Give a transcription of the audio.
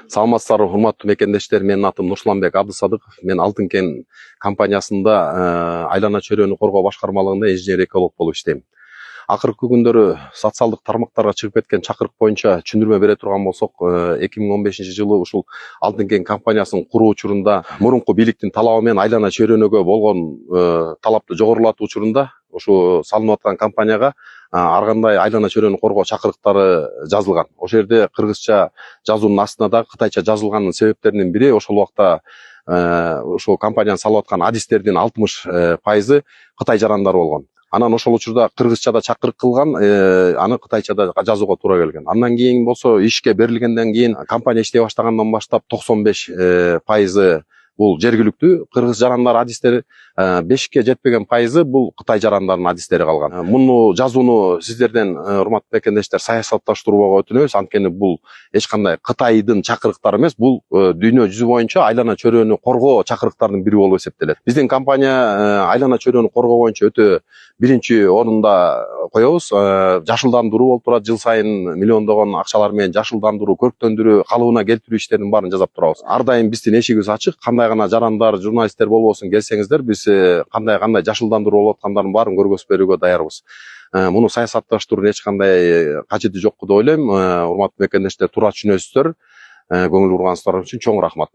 Саламатсыздарбы, урматтуу мекендештер, менин атым Нурсуланбек Абдысадыков. Мен Алтын кен компаниясында айлана чөйрөнү коргоо башкармалыгында инженер эколог болуп иштейм. Акыркы күндөрү социалдык тармактарга чыгып кеткен чакырык боюнча түшүндүрмө бере турган болсок, 2015-жылы ушул Алтын кен компаниясынын куруу учурунда мурунку бийликтин талабы менен айлана чөйрөнүгө болгон талапты жогорулатуу учурунда ушу салынып аткан компанияга ар кандай айлана чөйрөнү коргоо чакырыктары жазылган. Ошол жерде кыргызча жазуунун астына да кытайча жазылганын себептеринин бири ошол убакта ушул компанияны салып аткан адистердин 60% Кытай жарандары болгон. Анан ошол учурда кыргызчада чакырык кылган, аны кытайчада жазууга туура келген. Андан кийин болсо ишке берилгенден кийин компания иштей баштагандан баштап 95% бул жергиликтүү кыргыз жарандары адистери, 5ке жетпеген пайызы бул Кытай жарандарынын адистери калган. Муну жазууну сиздерден, урматтуу мекендештер, саясатташтырбоого өтүнөбүз. Анткени бул эч кандай Кытайдын чакырыктары эмес, бул дүйнө жүзү боюнча айлана чөйрөнү коргоо чакырыктарынын бири болуп эсептелет. Биздин компания айлана чөйрөнү коргоо боюнча өтө биринчи орунда коебуз. Жашылдандыруу болуп турат, жыл сайын миллиондогон акчалар менен жашылдандыруу, көрктөндүрүү, калыбына келтирүү иштеринин баарын жасап турабыз. Ар дайым биздин эшигибиз ачык. Кандай гана жарандар, журналисттер болбосун келсеңиздер, биз кандай жашылдандыруу болуп аткандарын баарын көргөзүп берүүгө даярбыз. Муну саясатташтыруунун эч кандай кажети жок деп ойлойм. Урматтуу мекендештер, туура түшүнөсүздөр. Көңүл бурганыңыздар үчүн чоң рахмат.